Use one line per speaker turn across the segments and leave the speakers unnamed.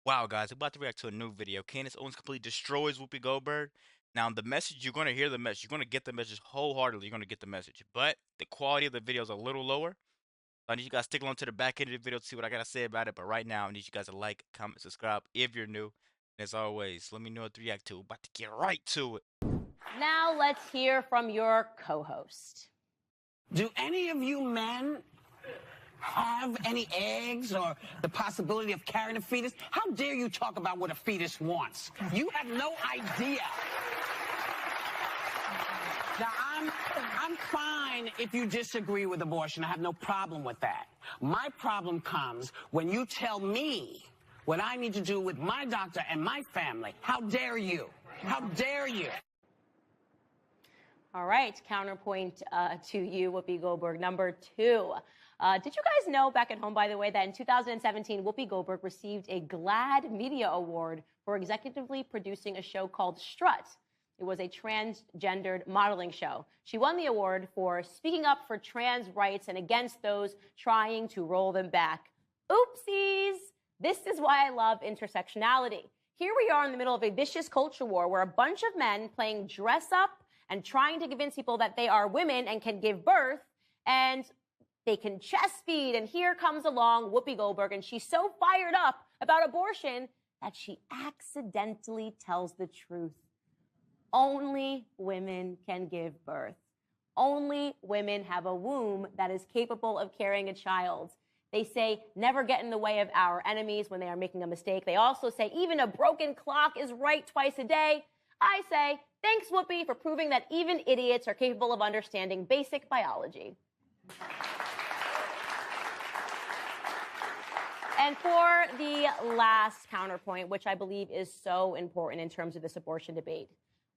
Wow, guys, we're about to react to a new video. Candace Owens completely destroys Whoopi Goldberg. Now, the message, you're going to hear the message. You're going to get the message wholeheartedly. You're going to get the message. But the quality of the video is a little lower. I need you guys to stick along to the back end of the video to see what I got to say about it. But right now, I need you guys to like, comment, subscribe if you're new. And as always, let me know what to react to. We're about to get right to it.
Now let's hear from your co-host.
Do any of you men have any eggs or the possibility of carrying a fetus? How dare you talk about what a fetus wants? You have no idea. Now, I'm fine if you disagree with abortion. I have no problem with that. My problem comes when you tell me what I need to do with my doctor and my family. How dare you? How dare you?
All right, counterpoint to you, Whoopi Goldberg. Number two. Did you guys know back at home, by the way, that in 2017, Whoopi Goldberg received a GLAAD Media Award for executively producing a show called Strut? It was a transgendered modeling show. She won the award for speaking up for trans rights and against those trying to roll them back. Oopsies! This is why I love intersectionality. Here we are in the middle of a vicious culture war where a bunch of men playing dress up and trying to convince people that they are women and can give birth, and they can chest feed, and here comes along Whoopi Goldberg, and she's so fired up about abortion that she accidentally tells the truth. Only women can give birth. Only women have a womb that is capable of carrying a child. They say, never get in the way of our enemies when they are making a mistake. They also say, even a broken clock is right twice a day. I say, thanks, Whoopi, for proving that even idiots are capable of understanding basic biology. And for the last counterpoint, which I believe is so important in terms of this abortion debate,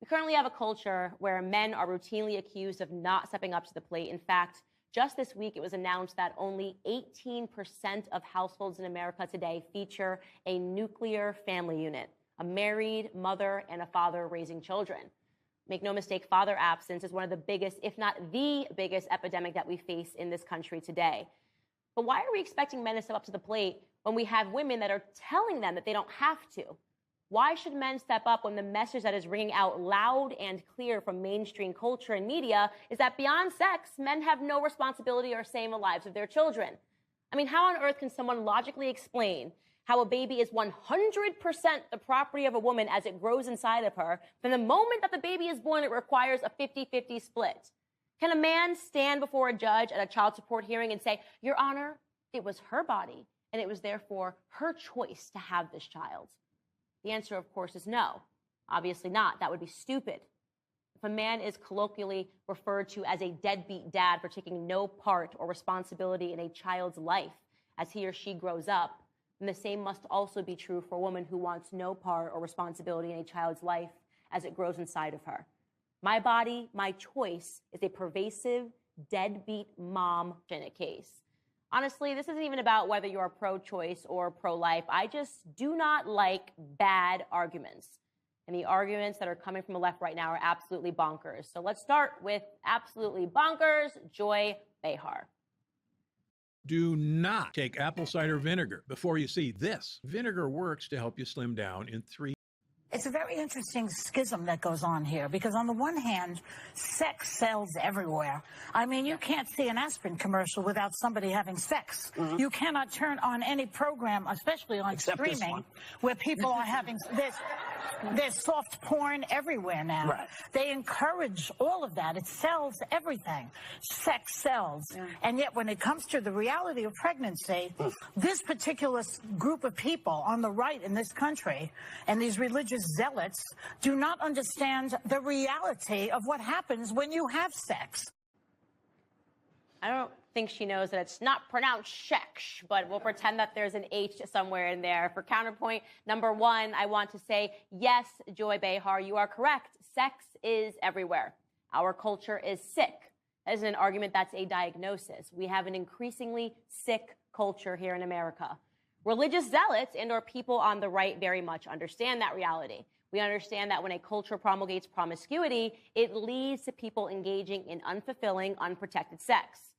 we currently have a culture where men are routinely accused of not stepping up to the plate. In fact, just this week, it was announced that only 18% of households in America today feature a nuclear family unit, a married mother and a father raising children. Make no mistake, father absence is one of the biggest, if not the biggest epidemic that we face in this country today. But why are we expecting men to step up to the plate when we have women that are telling them that they don't have to? Why should men step up when the message that is ringing out loud and clear from mainstream culture and media is that beyond sex, men have no responsibility or say in the lives of their children? I mean, how on earth can someone logically explain how a baby is 100% the property of a woman as it grows inside of her? From the moment that the baby is born, it requires a 50-50 split. Can a man stand before a judge at a child support hearing and say, Your Honor, it was her body, and it was therefore her choice to have this child? The answer, of course, is no. Obviously not. That would be stupid. If a man is colloquially referred to as a deadbeat dad for taking no part or responsibility in a child's life as he or she grows up, then the same must also be true for a woman who wants no part or responsibility in a child's life as it grows inside of her. My body, my choice is a pervasive, deadbeat mom in a case. Honestly, this isn't even about whether you're pro-choice or pro-life. I just do not like bad arguments. And the arguments that are coming from the left right now are absolutely bonkers. So let's start with absolutely bonkers, Joy Behar.
Do not take apple cider vinegar before you see this. Vinegar works to help you slim down in 3.
It's a very interesting schism that goes on here because on the one hand, sex sells everywhere. I mean, you can't see an aspirin commercial without somebody having sex. Mm-hmm. You cannot turn on any program, especially on streaming, where people are having this. There's soft porn everywhere now. Right. They encourage all of that. It sells everything. Sex sells. Yeah. And yet when it comes to the reality of pregnancy, this particular group of people on the right in this country and these religious zealots do not understand the reality of what happens when you have sex.
I don't think she knows that it's not pronounced sex, but we'll pretend that there's an H somewhere in there. For counterpoint number one, I want to say, yes, Joy Behar, you are correct. Sex is everywhere. Our culture is sick. That isn't an argument, that's a diagnosis. We have an increasingly sick culture here in America. Religious zealots and or people on the right very much understand that reality. We understand that when a culture promulgates promiscuity, it leads to people engaging in unfulfilling, unprotected sex.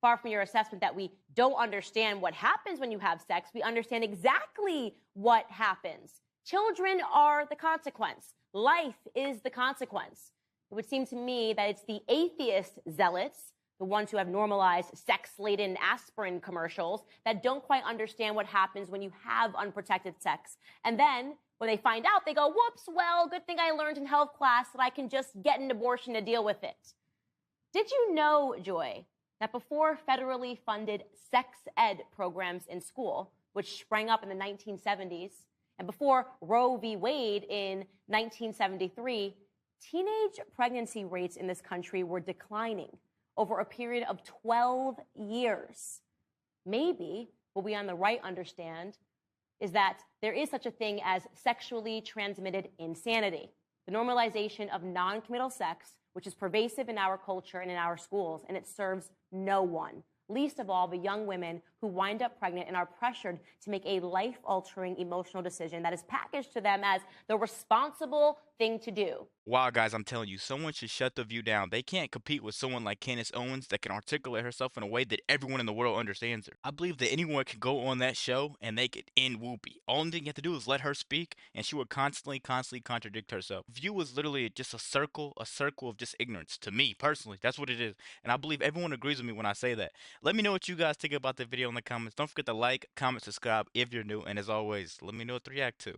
far from your assessment that we don't understand what happens when you have sex. We understand exactly what happens. Children are the consequence. Life is the consequence. It would seem to me that it's the atheist zealots, the ones who have normalized sex-laden aspirin commercials, that don't quite understand what happens when you have unprotected sex. And then, when they find out, they go, whoops, well, good thing I learned in health class that I can just get an abortion to deal with it. Did you know, Joy, that before federally funded sex ed programs in school, which sprang up in the 1970s, and before Roe v. Wade in 1973, teenage pregnancy rates in this country were declining over a period of 12 years. Maybe what we on the right understand is that there is such a thing as sexually transmitted insanity, the normalization of non-committal sex, which is pervasive in our culture and in our schools, and it serves no one, least of all the young women who wind up pregnant and are pressured to make a life-altering emotional decision that is packaged to them as the responsible thing to do.
Wow, guys, I'm telling you, someone should shut the view down. They can't compete with someone like Candace Owens that can articulate herself in a way that everyone in the world understands her. I believe that anyone can go on that show and they could end Whoopi. Only thing you have to do is let her speak, and she would constantly contradict herself. View is literally just a circle of just ignorance. To me, personally, that's what it is. And I believe everyone agrees with me when I say that. Let me know what you guys think about the video in the comments. Don't forget to like, comment, subscribe if you're new, and as always, let me know what to react to.